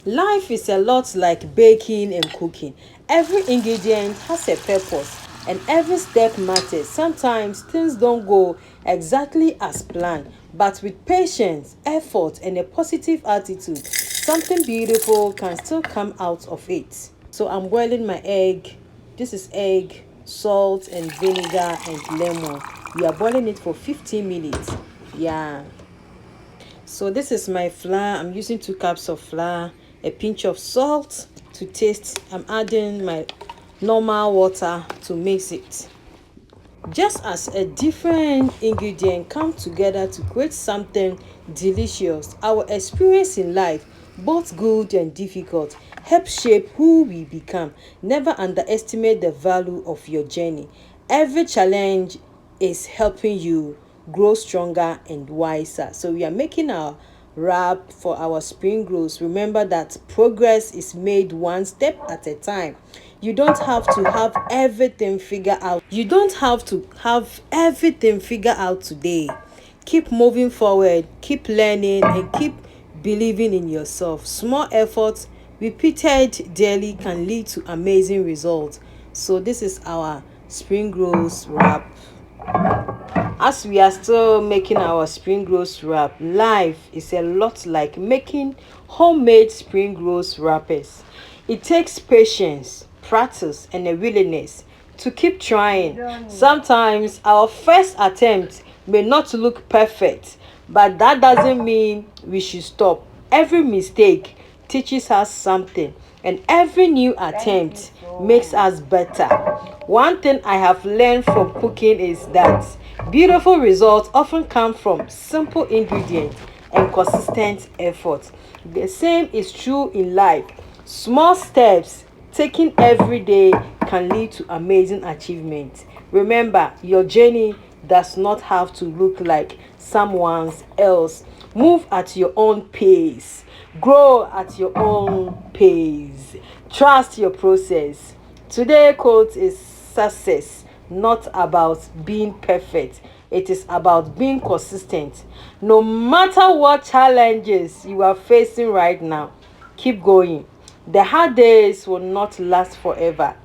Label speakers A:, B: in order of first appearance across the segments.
A: Life is a lot like baking and cooking. Every ingredient has a purpose and every step matters. Sometimes things don't go exactly as planned, but with patience, effort, and a positive attitude, something beautiful can still come out of it. So I'm boiling my egg. This is egg, salt, and vinegar and lemon. We are boiling it for 15 minutes. Yeah. So this is my flour. I'm using 2 cups of flour, a pinch of salt to taste. I'm adding my normal water to mix it. Just as a different ingredient come together to create something delicious, our experience in life, both good and difficult, help shape who we become. Never underestimate the value of your journey. Every challenge is helping you grow stronger and wiser. So we are making our wrap for our spring rolls. Remember that progress is made one step at a time. You don't have to have everything figured out. You don't have to have everything figured out today. Keep moving forward, keep learning, and keep believing in yourself. Small efforts repeated daily can lead to amazing results. So this is our spring rolls wrap. As we are still making our spring rolls wrap, life is a lot like making homemade spring rolls wrappers. It takes patience, practice, and a willingness to keep trying. Sometimes our first attempt may not look perfect, but that doesn't mean we should stop. Every mistake teaches us something, and every new attempt makes us better. One thing I have learned from cooking is that beautiful results often come from simple ingredients and consistent effort. The same is true in life. Small steps taken every day can lead to amazing achievements. Remember, your journey does not have to look like someone else. Move at your own pace. Grow at your own pace. Trust your process. Today quote is success not about being perfect. It is about being consistent. No matter what challenges you are facing right now, keep going. The hard days will not last forever.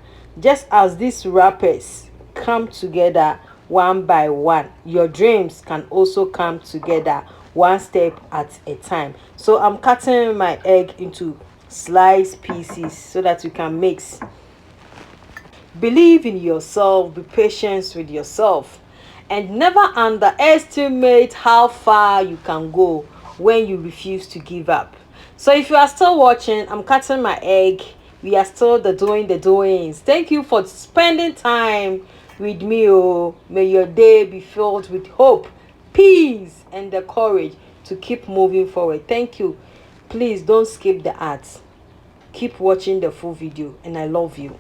A: Just as these wrappers come together one by one, your dreams can also come together one step at a time. So I'm cutting my egg into sliced pieces so that you can mix. Believe in yourself, be patient with yourself, and never underestimate how far you can go when you refuse to give up. So if you are still watching, I'm cutting my egg. We are still doing the doings. Thank you for spending time with me. Oh, may your day be filled with hope, peace, and the courage to keep moving forward. Thank you. Please don't skip the ads. Keep watching the full video, and I love you.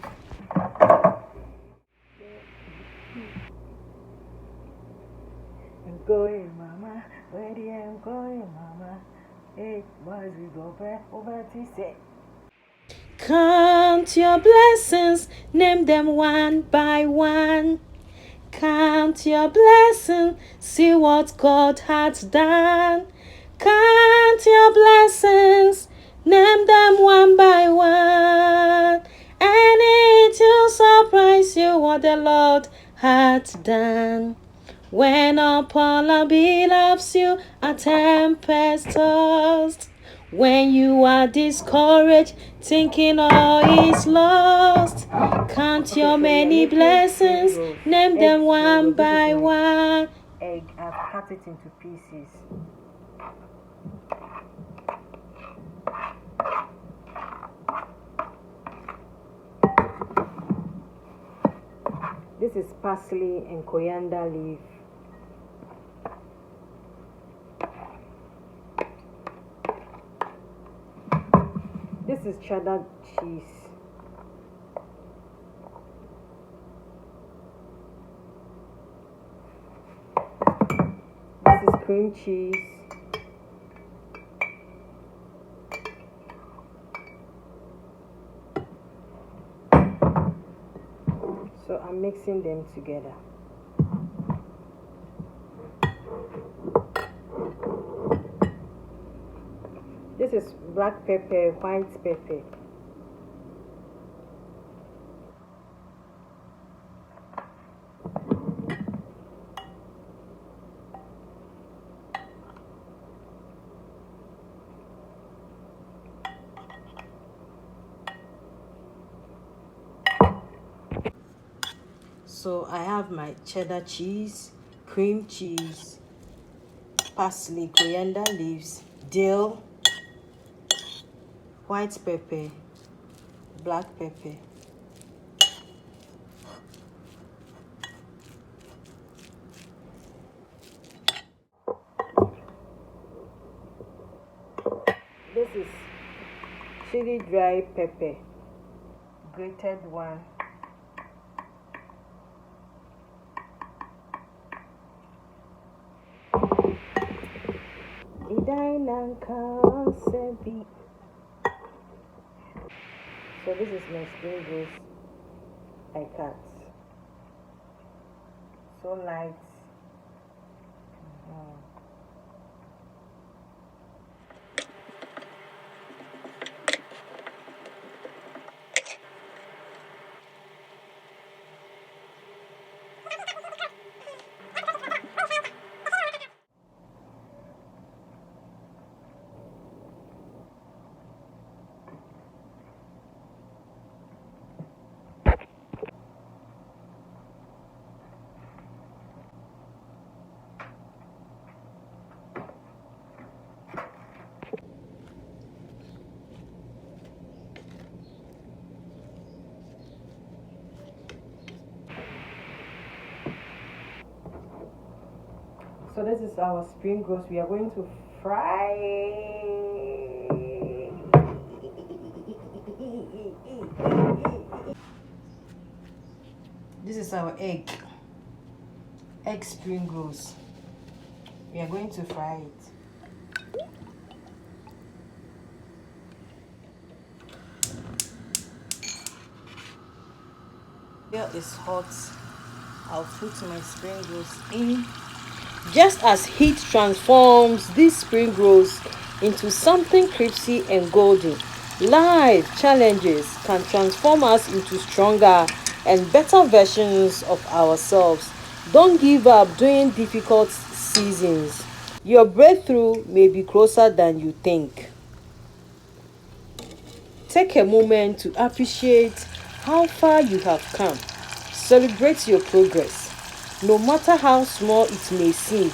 A: I'm going, mama. Where I'm going, mama. Hey, boys, we go back over to say. Count your blessings, name them one by one. Count your blessings, see what God has done. Count your blessings, name them one by one. And it will surprise you what the Lord has done. When Apollo loves you, a tempest tossed. When you are discouraged, thinking all is lost, count your many blessings, name them one by one. Egg, I've cut it into pieces. This is parsley and coriander leaf. This is cheddar cheese. This is cream cheese. So I'm mixing them together. This is black pepper, white pepper. So I have my cheddar cheese, cream cheese, parsley, coriander leaves, dill, white pepper, black pepper. This is chili dry pepper, grated one. So this is my spring rolls I cut. So light. So this is our spring rolls. We are going to fry. This is our egg spring rolls. We are going to fry it. Oil is hot. I'll put my spring rolls in. Just as heat transforms these spring rolls into something crispy and golden, life challenges can transform us into stronger and better versions of ourselves. Don't give up during difficult seasons. Your breakthrough may be closer than you think. Take a moment to appreciate how far you have come. Celebrate your progress. No matter how small it may seem,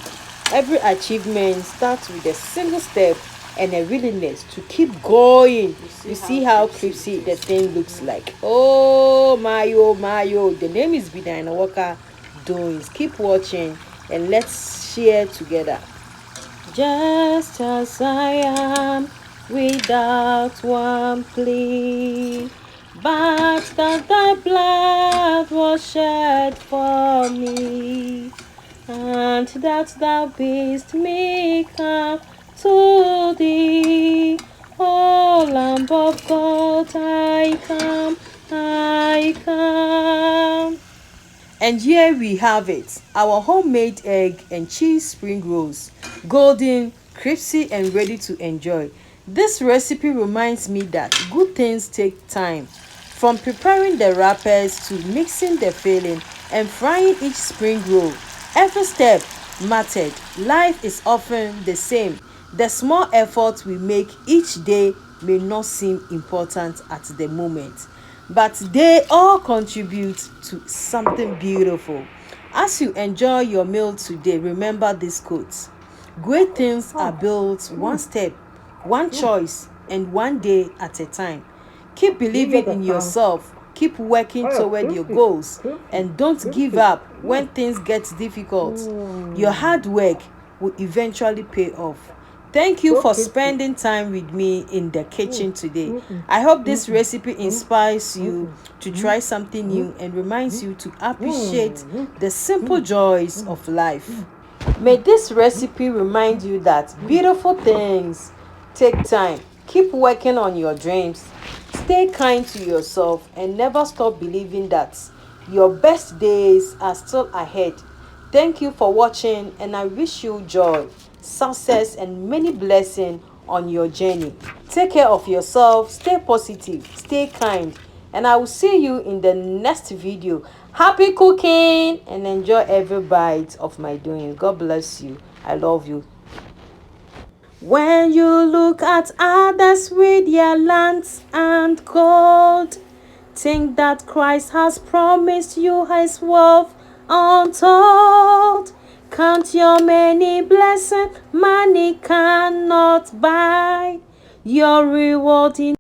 A: every achievement starts with a single step and a willingness to keep going. You see how crispy the thing looks like. Oh my, oh my, oh. The name is Bidina Walker Doings. Keep watching and let's share together. Just as I am, without one plea, but that thy blood was shed for me, and that thou bidst me come to thee. O Lamb of God, I come, I come. And here we have it, our homemade egg and cheese spring rolls, golden, crispy and ready to enjoy. This recipe reminds me that good things take time. From preparing the wrappers to mixing the filling and frying each spring roll, every step mattered. Life is often the same. The small efforts we make each day may not seem important at the moment, but they all contribute to something beautiful. As you enjoy your meal today, remember this quote: great things are built one step, one choice, and one day at a time. Keep believing in yourself, keep working toward your goals, and don't give up when things get difficult. Your hard work will eventually pay off. Thank you for spending time with me in the kitchen today. I hope this recipe inspires you to try something new and reminds you to appreciate the simple joys of life. May this recipe remind you that beautiful things take time. Keep working on your dreams. Stay kind to yourself and never stop believing that your best days are still ahead. Thank you for watching, and I wish you joy, success, and many blessings on your journey. Take care of yourself, stay positive, stay kind, and I will see you in the next video. Happy cooking and enjoy every bite of my doing. God bless you. I love you. When you look at others with their lands and gold, think that Christ has promised you his wealth untold. Count your many blessings, money cannot buy your reward in